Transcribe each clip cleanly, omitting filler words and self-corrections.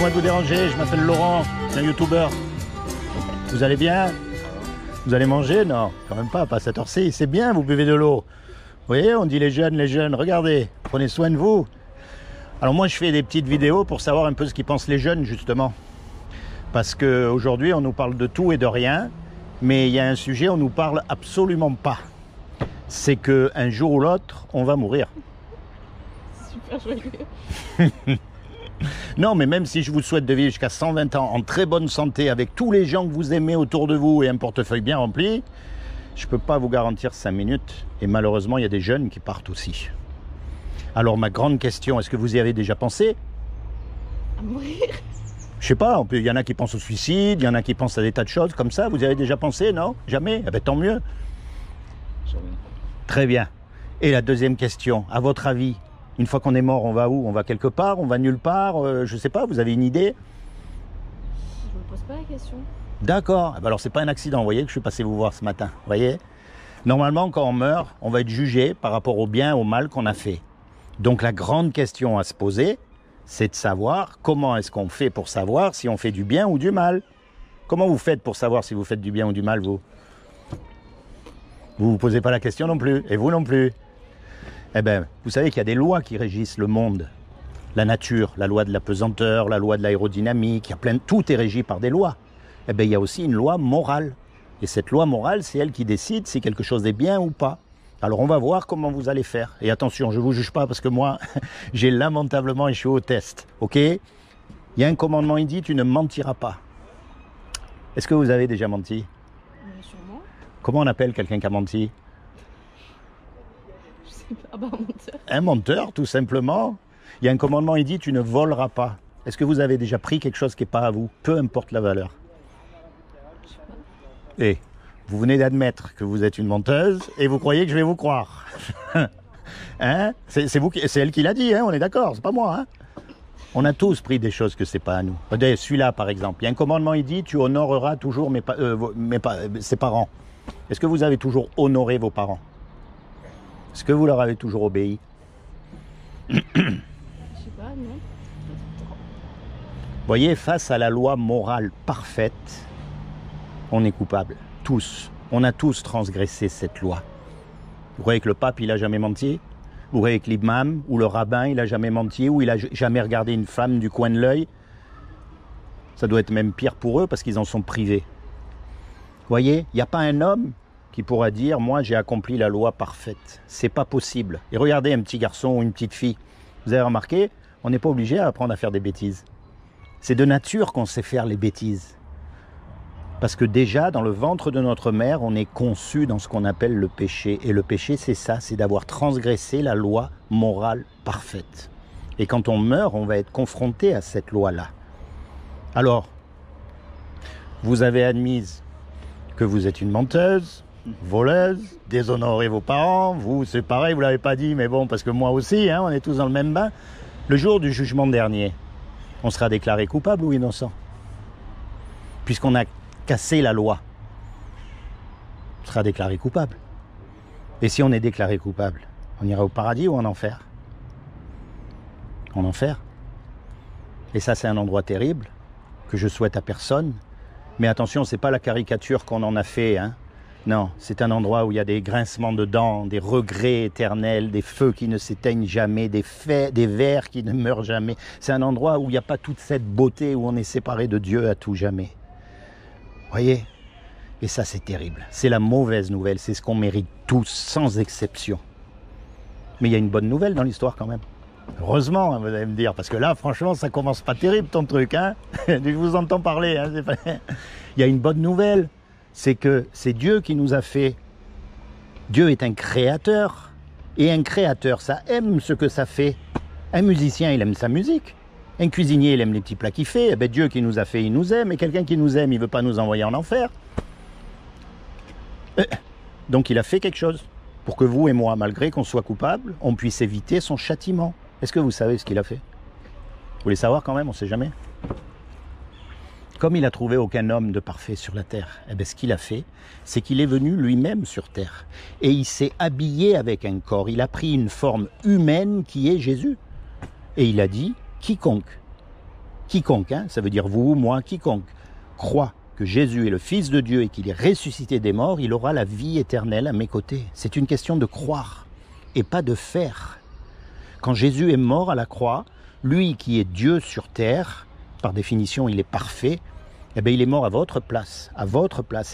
excusez-moi de vous déranger, je m'appelle Laurent, je suis un youtubeur. Vous allez bien? Vous allez manger? Non, quand même pas à cette heure-ci. C'est bien, vous buvez de l'eau. Vous voyez, on dit les jeunes, regardez, prenez soin de vous. Alors moi, je fais des petites vidéos pour savoir un peu ce qu'ils pensent les jeunes, justement. Parce qu'aujourd'hui, on nous parle de tout et de rien, mais il y a un sujet, on nous parle absolument pas. C'est qu'un jour ou l'autre, on va mourir. Super joyeux. Non, mais même si je vous souhaite de vivre jusqu'à 120 ans en très bonne santé, avec tous les gens que vous aimez autour de vous et un portefeuille bien rempli, je ne peux pas vous garantir 5 minutes. Et malheureusement, il y a des jeunes qui partent aussi. Alors ma grande question, est-ce que vous y avez déjà pensé? À mourir? Je sais pas, il y en a qui pensent au suicide, il y en a qui pensent à des tas de choses comme ça. Vous y avez déjà pensé, non? Jamais? Eh bien, tant mieux. Jamais. Très bien. Et la deuxième question, à votre avis, une fois qu'on est mort, on va où? On va quelque part? On va nulle part? Je sais pas, vous avez une idée? Je me pose pas la question. D'accord. Eh ben alors, c'est pas un accident, vous voyez, que je suis passé vous voir ce matin. Vous voyez? Normalement, quand on meurt, on va être jugé par rapport au bien et au mal qu'on a fait. Donc, la grande question à se poser, c'est de savoir comment est-ce qu'on fait pour savoir si on fait du bien ou du mal. Comment vous faites pour savoir si vous faites du bien ou du mal, vous? Vous vous posez pas la question non plus, et vous non plus. Eh bien, vous savez qu'il y a des lois qui régissent le monde. La nature, la loi de la pesanteur, la loi de l'aérodynamique, il y a plein de... tout est régi par des lois. Eh bien, il y a aussi une loi morale. Et cette loi morale, c'est elle qui décide si quelque chose est bien ou pas. Alors, on va voir comment vous allez faire. Et attention, je ne vous juge pas parce que moi, j'ai lamentablement échoué au test. OK? Il y a un commandement, il dit, tu ne mentiras pas. Est-ce que vous avez déjà menti? Sûrement. Comment on appelle quelqu'un qui a menti? Je sais pas. Ah bah, un menteur. Un menteur, tout simplement. Il y a un commandement, il dit, tu ne voleras pas. Est-ce que vous avez déjà pris quelque chose qui n'est pas à vous? Peu importe la valeur. Je sais pas. Et vous venez d'admettre que vous êtes une menteuse et vous croyez que je vais vous croire. Hein? C'est vous c'est elle qui l'a dit, hein? On est d'accord, c'est pas moi. Hein? On a tous pris des choses que c'est pas à nous. Regardez, celui-là, par exemple, il y a un commandement, il dit, tu honoreras toujours ses parents. Est-ce que vous avez toujours honoré vos parents? Est-ce que vous leur avez toujours obéi? Je sais pas, non. Vous voyez, face à la loi morale parfaite, on est coupable. Tous. On a tous transgressé cette loi. Vous croyez que le pape, il a jamais menti? Vous croyez que l'imam ou le rabbin, il a jamais menti? Ou il a jamais regardé une femme du coin de l'œil? Ça doit être même pire pour eux parce qu'ils en sont privés. Vous voyez, il n'y a pas un homme qui pourra dire, moi j'ai accompli la loi parfaite. C'est pas possible. Et regardez un petit garçon ou une petite fille. Vous avez remarqué, on n'est pas obligé à apprendre à faire des bêtises. C'est de nature qu'on sait faire les bêtises. Parce que déjà, dans le ventre de notre mère, on est conçu dans ce qu'on appelle le péché. Et le péché, c'est ça, c'est d'avoir transgressé la loi morale parfaite. Et quand on meurt, on va être confronté à cette loi-là. Alors, vous avez admis que vous êtes une menteuse, voleuse, déshonorez vos parents. Vous, c'est pareil, vous ne l'avez pas dit, mais bon, parce que moi aussi, hein, on est tous dans le même bain. Le jour du jugement dernier, on sera déclaré coupable ou innocent? Puisqu'on a cassé la loi, on sera déclaré coupable. Et si on est déclaré coupable, on ira au paradis ou en enfer? En enfer. Et ça, c'est un endroit terrible que je souhaite à personne. Mais attention, c'est pas la caricature qu'on en a fait, hein. Non, c'est un endroit où il y a des grincements de dents, des regrets éternels, des feux qui ne s'éteignent jamais, des vers qui ne meurent jamais. C'est un endroit où il n'y a pas toute cette beauté, où on est séparé de Dieu à tout jamais. Voyez? Et ça, c'est terrible. C'est la mauvaise nouvelle. C'est ce qu'on mérite tous, sans exception. Mais il y a une bonne nouvelle dans l'histoire quand même. Heureusement, hein, vous allez me dire, parce que là, franchement, ça commence pas terrible ton truc, hein. Je vous entends parler, hein. Il y a une bonne nouvelle, c'est que c'est Dieu qui nous a fait. Dieu est un créateur, et un créateur, ça aime ce que ça fait. Un musicien, il aime sa musique. Un cuisinier, il aime les petits plats qu'il fait. Eh bien, Dieu qui nous a fait, il nous aime, et quelqu'un qui nous aime, il ne veut pas nous envoyer en enfer. Donc il a fait quelque chose pour que vous et moi, malgré qu'on soit coupables, on puisse éviter son châtiment. Est-ce que vous savez ce qu'il a fait? Vous voulez savoir quand même? On ne sait jamais. Comme il n'a trouvé aucun homme de parfait sur la terre, eh bien, ce qu'il a fait, c'est qu'il est venu lui-même sur terre. Et il s'est habillé avec un corps. Il a pris une forme humaine qui est Jésus. Et il a dit, quiconque quiconque, hein, ça veut dire vous, moi, quiconque, croit que Jésus est le Fils de Dieu et qu'il est ressuscité des morts, il aura la vie éternelle à mes côtés. C'est une question de croire et pas de faire. Quand Jésus est mort à la croix, lui qui est Dieu sur terre, par définition il est parfait, eh bien il est mort à votre place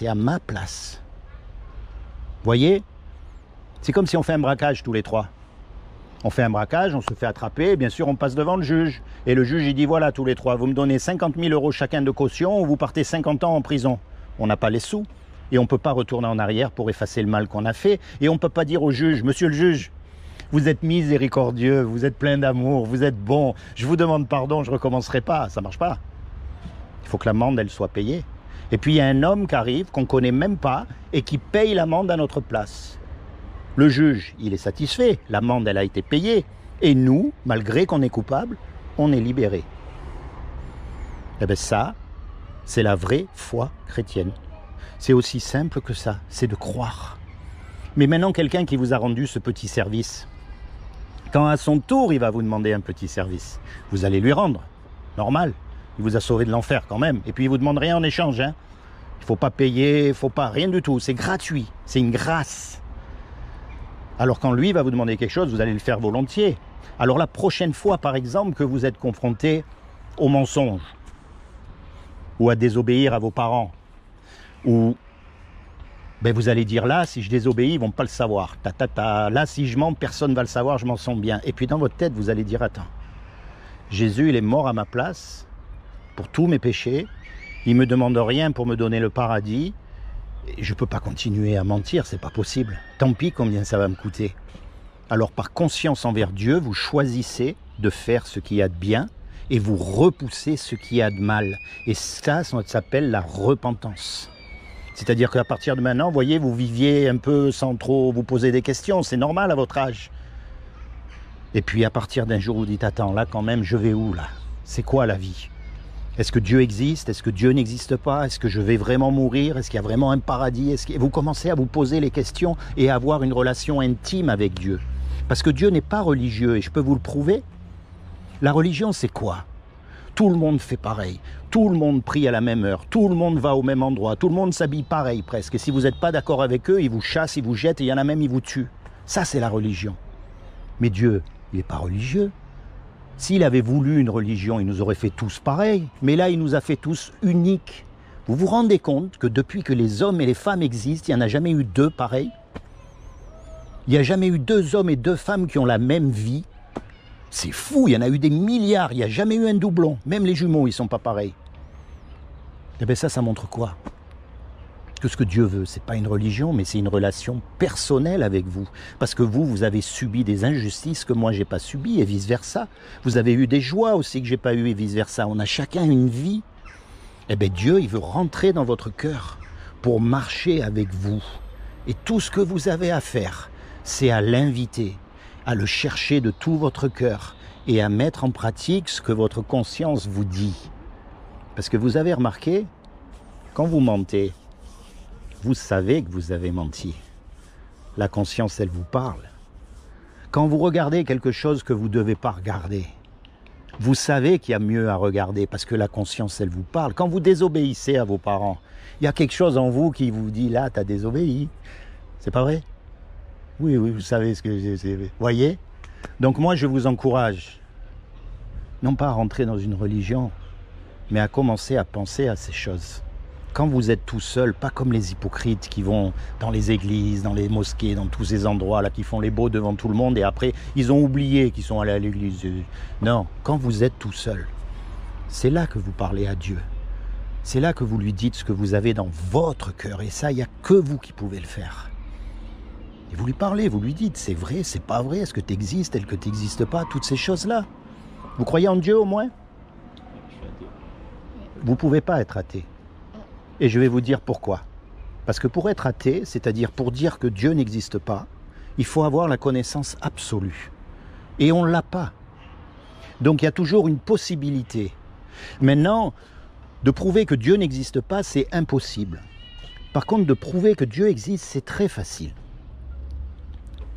et à ma place. Voyez, c'est comme si on fait un braquage tous les trois. On fait un braquage, on se fait attraper, et bien sûr on passe devant le juge. Et le juge il dit voilà tous les trois, vous me donnez 50 000 € chacun de caution ou vous partez 50 ans en prison. On n'a pas les sous et on ne peut pas retourner en arrière pour effacer le mal qu'on a fait. Et on ne peut pas dire au juge, monsieur le juge, vous êtes miséricordieux, vous êtes plein d'amour, vous êtes bon, je vous demande pardon, je ne recommencerai pas. Ça ne marche pas. Il faut que l'amende elle soit payée. Et puis il y a un homme qui arrive, qu'on ne connaît même pas et qui paye l'amende à notre place. Le juge, il est satisfait, l'amende, elle a été payée. Et nous, malgré qu'on est coupable, on est libérés. Eh bien ça, c'est la vraie foi chrétienne. C'est aussi simple que ça, c'est de croire. Mais maintenant, quelqu'un qui vous a rendu ce petit service, quand à son tour, il va vous demander un petit service, vous allez lui rendre, normal. Il vous a sauvé de l'enfer quand même. Et puis il ne vous demande rien en échange. Hein. Il ne faut pas payer, il ne faut pas, rien du tout. C'est gratuit, c'est une grâce. Alors quand lui va vous demander quelque chose, vous allez le faire volontiers. Alors la prochaine fois, par exemple, que vous êtes confronté au mensonge, ou à désobéir à vos parents, ou vous allez dire là, si je désobéis, ils ne vont pas le savoir. Là, si je mens, personne ne va le savoir, je m'en sens bien. Et puis dans votre tête, vous allez dire, attends, Jésus, il est mort à ma place pour tous mes péchés, il ne me demande rien pour me donner le paradis, je ne peux pas continuer à mentir, c'est pas possible. Tant pis combien ça va me coûter. Alors par conscience envers Dieu, vous choisissez de faire ce qu'il y a de bien et vous repoussez ce qu'il y a de mal. Et ça s'appelle la repentance. C'est-à-dire qu'à partir de maintenant, vous voyez, vous viviez un peu sans trop vous poser des questions, c'est normal à votre âge. Et puis à partir d'un jour, vous dites, attends, là quand même, je vais où là? C'est quoi la vie? Est-ce que Dieu existe? Est-ce que Dieu n'existe pas? Est-ce que je vais vraiment mourir? Est-ce qu'il y a vraiment un paradis? Vous commencez à vous poser les questions et à avoir une relation intime avec Dieu. Parce que Dieu n'est pas religieux et je peux vous le prouver. La religion, c'est quoi? Tout le monde fait pareil. Tout le monde prie à la même heure. Tout le monde va au même endroit. Tout le monde s'habille pareil presque. Et si vous n'êtes pas d'accord avec eux, ils vous chassent, ils vous jettent et il y en a même, ils vous tuent. Ça, c'est la religion. Mais Dieu, il n'est pas religieux. S'il avait voulu une religion, il nous aurait fait tous pareil. Mais là, il nous a fait tous uniques. Vous vous rendez compte que depuis que les hommes et les femmes existent, il n'y en a jamais eu deux pareils? Il n'y a jamais eu deux hommes et deux femmes qui ont la même vie. C'est fou, il y en a eu des milliards, il n'y a jamais eu un doublon. Même les jumeaux, ils ne sont pas pareils. Eh bien ça montre quoi? Que ce que Dieu veut, ce n'est pas une religion, mais c'est une relation personnelle avec vous. Parce que vous avez subi des injustices que moi, je n'ai pas subies et vice-versa. Vous avez eu des joies aussi que je n'ai pas eues et vice-versa. On a chacun une vie. Eh bien Dieu, il veut rentrer dans votre cœur pour marcher avec vous. Et tout ce que vous avez à faire, c'est à l'inviter, à le chercher de tout votre cœur et à mettre en pratique ce que votre conscience vous dit. Parce que vous avez remarqué, quand vous mentez, vous savez que vous avez menti. La conscience, elle vous parle. Quand vous regardez quelque chose que vous ne devez pas regarder, vous savez qu'il y a mieux à regarder parce que la conscience, elle vous parle. Quand vous désobéissez à vos parents, il y a quelque chose en vous qui vous dit, là, tu as désobéi. C'est pas vrai? Oui, vous savez ce que c'est. Voyez? Donc moi, je vous encourage, non pas à rentrer dans une religion, mais à commencer à penser à ces choses. Quand vous êtes tout seul, pas comme les hypocrites qui vont dans les églises, dans les mosquées, dans tous ces endroits là, qui font les beaux devant tout le monde et après, ils ont oublié qu'ils sont allés à l'église. Non, quand vous êtes tout seul, c'est là que vous parlez à Dieu. C'est là que vous lui dites ce que vous avez dans votre cœur. Et ça, il n'y a que vous qui pouvez le faire. Et vous lui parlez, vous lui dites, c'est vrai, c'est pas vrai, est-ce que tu existes, est-ce que tu n'existes pas, toutes ces choses-là. Vous croyez en Dieu au moins? Vous ne pouvez pas être athée. Et je vais vous dire pourquoi. Parce que pour être athée, c'est-à-dire pour dire que Dieu n'existe pas, il faut avoir la connaissance absolue. Et on ne l'a pas. Donc il y a toujours une possibilité. Maintenant, de prouver que Dieu n'existe pas, c'est impossible. Par contre, de prouver que Dieu existe, c'est très facile.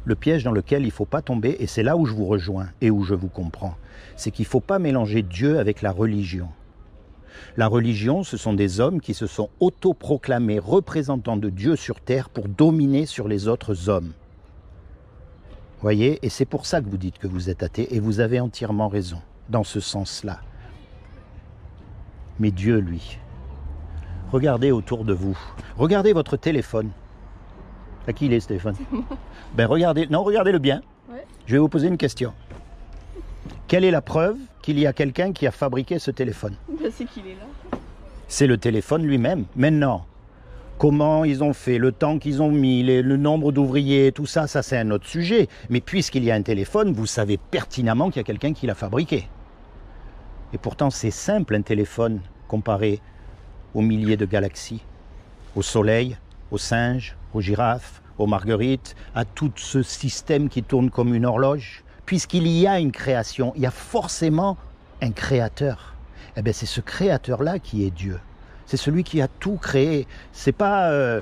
Le piège dans lequel il ne faut pas tomber, et c'est là où je vous rejoins et où je vous comprends, c'est qu'il ne faut pas mélanger Dieu avec la religion. La religion, ce sont des hommes qui se sont autoproclamés représentants de Dieu sur terre pour dominer sur les autres hommes. Voyez, et c'est pour ça que vous dites que vous êtes athée, et vous avez entièrement raison, dans ce sens-là. Mais Dieu, lui, regardez autour de vous, regardez votre téléphone. À qui il est ce téléphone? Ben regardez, non, regardez-le bien. Ouais. Je vais vous poser une question. Quelle est la preuve qu'il y a quelqu'un qui a fabriqué ce téléphone? Bah, c'est qu'il est là. C'est le téléphone lui-même. Maintenant, comment ils ont fait, le temps qu'ils ont mis, le nombre d'ouvriers, tout ça, ça c'est un autre sujet. Mais puisqu'il y a un téléphone, vous savez pertinemment qu'il y a quelqu'un qui l'a fabriqué. Et pourtant, c'est simple un téléphone comparé aux milliers de galaxies, au soleil, aux singes, aux girafes, aux marguerites, à tout ce système qui tourne comme une horloge. Puisqu'il y a une création, il y a forcément un créateur. Eh bien, c'est ce créateur-là qui est Dieu. C'est celui qui a tout créé. C'est pas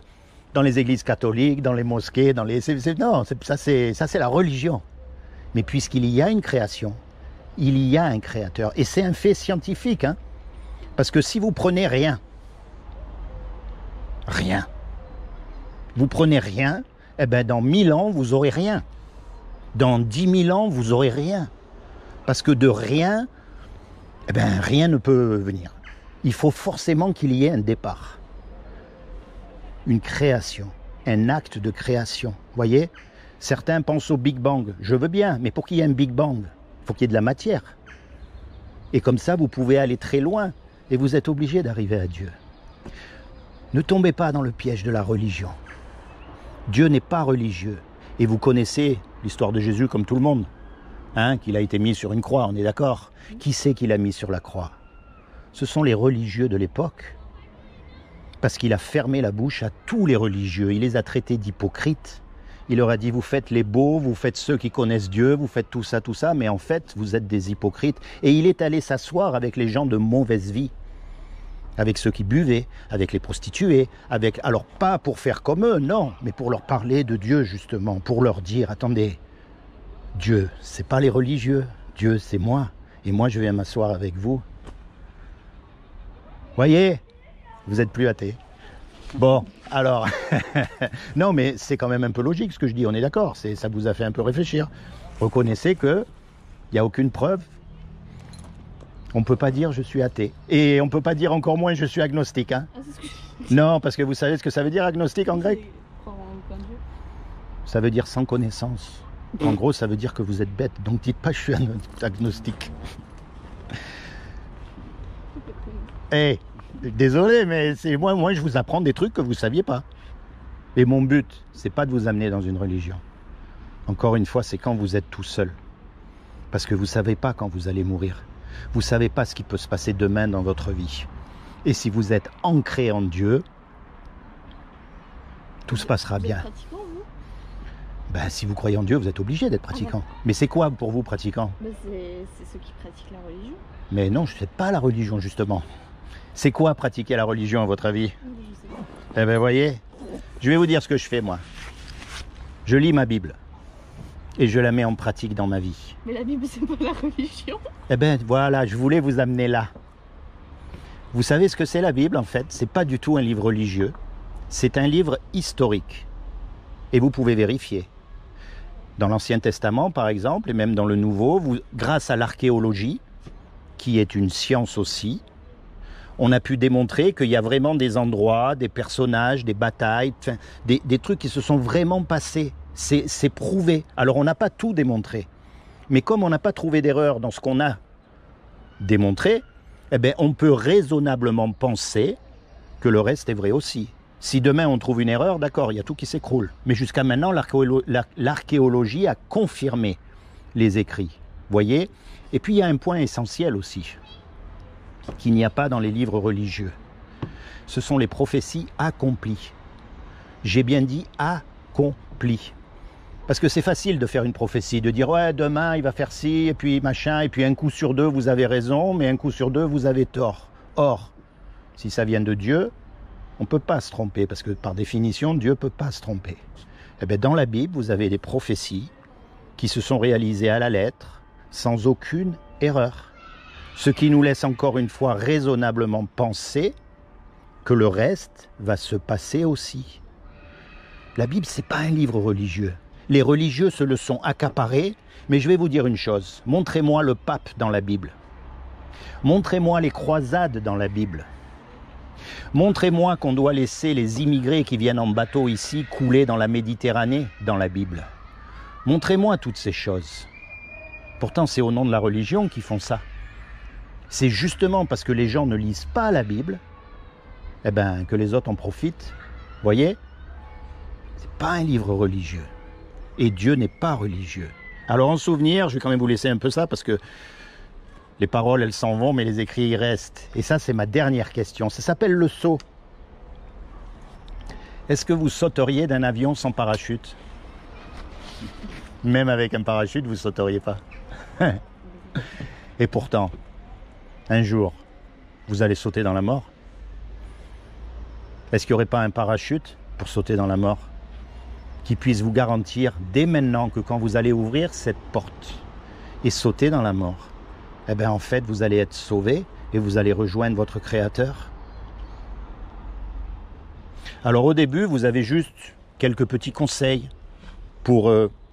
dans les églises catholiques, dans les mosquées, dans les... non, ça c'est la religion. Mais puisqu'il y a une création, il y a un créateur. Et c'est un fait scientifique, hein. Parce que si vous prenez rien, vous prenez rien, eh ben dans 1000 ans, vous aurez rien. Dans 10 000 ans, vous aurez rien. Parce que de rien, eh ben rien ne peut venir. Il faut forcément qu'il y ait un départ. Une création, un acte de création. Voyez, certains pensent au Big Bang. Je veux bien, mais pour qu'il y ait un Big Bang, il faut qu'il y ait de la matière. Et comme ça, vous pouvez aller très loin et vous êtes obligé d'arriver à Dieu. Ne tombez pas dans le piège de la religion. Dieu n'est pas religieux. Et vous connaissez l'histoire de Jésus comme tout le monde. Hein, qu'il a été mis sur une croix, on est d'accord? Qui c'est qui l'a mis sur la croix? Ce sont les religieux de l'époque. Parce qu'il a fermé la bouche à tous les religieux. Il les a traités d'hypocrites. Il leur a dit, vous faites les beaux, vous faites ceux qui connaissent Dieu, vous faites tout ça, mais en fait, vous êtes des hypocrites. Et il est allé s'asseoir avec les gens de mauvaise vie. Avec ceux qui buvaient, avec les prostituées, alors pas pour faire comme eux, non, mais pour leur parler de Dieu justement, pour leur dire, attendez, Dieu, c'est pas les religieux, Dieu c'est moi, et moi je viens m'asseoir avec vous. Voyez, vous êtes plus athée. Bon, alors, non mais c'est quand même un peu logique ce que je dis, on est d'accord, ça vous a fait un peu réfléchir. Reconnaissez qu'il n'y a aucune preuve. On ne peut pas dire je suis athée. Et on ne peut pas dire encore moins je suis agnostique. Hein. Ah, c'est ce que je... Non, parce que vous savez ce que ça veut dire agnostique en grec? Croire en aucun Dieu. Ça veut dire sans connaissance. En gros, ça veut dire que vous êtes bête. Donc dites pas je suis agnostique. Eh, désolé, mais c'est moi je vous apprends des trucs que vous ne saviez pas. Et mon but, c'est pas de vous amener dans une religion. Encore une fois, c'est quand vous êtes tout seul. Parce que vous ne savez pas quand vous allez mourir. Vous ne savez pas ce qui peut se passer demain dans votre vie. Et si vous êtes ancré en Dieu, tout se passera bien. Vous êtes pratiquant, vous? Ben, si vous croyez en Dieu, vous êtes obligé d'être pratiquant. Mais c'est quoi pour vous pratiquant? Bah, c'est ceux qui pratiquent la religion. Mais non, je ne sais pas la religion justement. C'est quoi pratiquer la religion à votre avis? Je sais pas. Eh bien voyez, je vais vous dire ce que je fais moi. Je lis ma Bible. Et je la mets en pratique dans ma vie. Mais la Bible, c'est pas la religion. Eh bien voilà, je voulais vous amener là. Vous savez ce que c'est la Bible en fait? C'est pas du tout un livre religieux. C'est un livre historique. Et vous pouvez vérifier. Dans l'Ancien Testament par exemple, et même dans le Nouveau, grâce à l'archéologie, qui est une science aussi, on a pu démontrer qu'il y a vraiment des endroits, des personnages, des batailles, des trucs qui se sont vraiment passés. C'est prouvé. Alors on n'a pas tout démontré. Mais comme on n'a pas trouvé d'erreur dans ce qu'on a démontré, eh bien, on peut raisonnablement penser que le reste est vrai aussi. Si demain on trouve une erreur, d'accord, il y a tout qui s'écroule. Mais jusqu'à maintenant, l'archéologie a confirmé les écrits. Voyez? Et puis il y a un point essentiel aussi, qu'il n'y a pas dans les livres religieux. Ce sont les prophéties accomplies. J'ai bien dit accomplies. Parce que c'est facile de faire une prophétie, de dire « ouais, demain il va faire ci, et puis machin, et puis un coup sur deux vous avez raison, mais un coup sur deux vous avez tort. » Or, si ça vient de Dieu, on ne peut pas se tromper, parce que par définition, Dieu ne peut pas se tromper. Eh bien, dans la Bible, vous avez des prophéties qui se sont réalisées à la lettre, sans aucune erreur. Ce qui nous laisse encore une fois raisonnablement penser que le reste va se passer aussi. La Bible, ce n'est pas un livre religieux. Les religieux se le sont accaparés, mais je vais vous dire une chose. Montrez-moi le pape dans la Bible. Montrez-moi les croisades dans la Bible. Montrez-moi qu'on doit laisser les immigrés qui viennent en bateau ici couler dans la Méditerranée dans la Bible. Montrez-moi toutes ces choses. Pourtant, c'est au nom de la religion qu'ils font ça. C'est justement parce que les gens ne lisent pas la Bible, eh ben, que les autres en profitent. Voyez ? C'est pas un livre religieux. Et Dieu n'est pas religieux. Alors en souvenir, je vais quand même vous laisser un peu ça parce que les paroles, elles s'en vont, mais les écrits, ils restent. Et ça, c'est ma dernière question. Ça s'appelle le saut. Est-ce que vous sauteriez d'un avion sans parachute ? Même avec un parachute, vous ne sauteriez pas. Et pourtant, un jour, vous allez sauter dans la mort. Est-ce qu'il n'y aurait pas un parachute pour sauter dans la mort qui puisse vous garantir dès maintenant que quand vous allez ouvrir cette porte et sauter dans la mort, eh bien en fait vous allez être sauvé et vous allez rejoindre votre Créateur. Alors au début, vous avez juste quelques petits conseils pour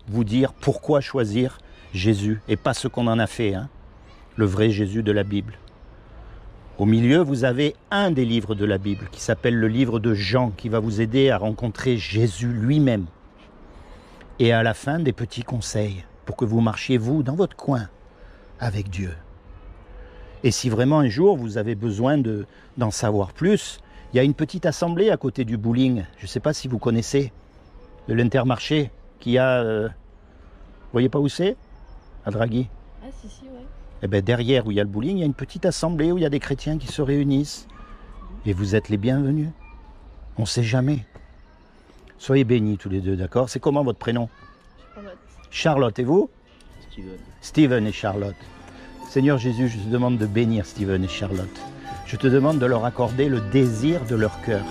vous dire pourquoi choisir Jésus et pas ce qu'on en a fait, hein, le vrai Jésus de la Bible. Au milieu, vous avez un des livres de la Bible qui s'appelle le livre de Jean, qui va vous aider à rencontrer Jésus lui-même. Et à la fin, des petits conseils pour que vous marchiez, vous, dans votre coin, avec Dieu. Et si vraiment un jour, vous avez besoin d'en savoir plus, il y a une petite assemblée à côté du bowling. Je ne sais pas si vous connaissez, de l'Intermarché, qui a... vous voyez pas où c'est ? À Draghi. Ah si, ouais. Eh bien, derrière où il y a le bowling, il y a une petite assemblée où il y a des chrétiens qui se réunissent. Et vous êtes les bienvenus. On ne sait jamais. Soyez bénis tous les deux, d'accord ? C'est comment votre prénom ? Charlotte. Charlotte, et vous ? Steven. Steven et Charlotte. Seigneur Jésus, je te demande de bénir Steven et Charlotte. Je te demande de leur accorder le désir de leur cœur,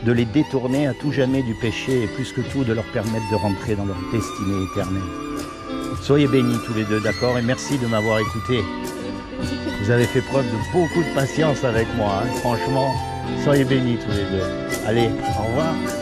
de les détourner à tout jamais du péché et plus que tout de leur permettre de rentrer dans leur destinée éternelle. Soyez bénis tous les deux, d'accord ? Et merci de m'avoir écouté. Vous avez fait preuve de beaucoup de patience avec moi, hein, franchement. Soyez bénis tous les deux. Allez, au revoir.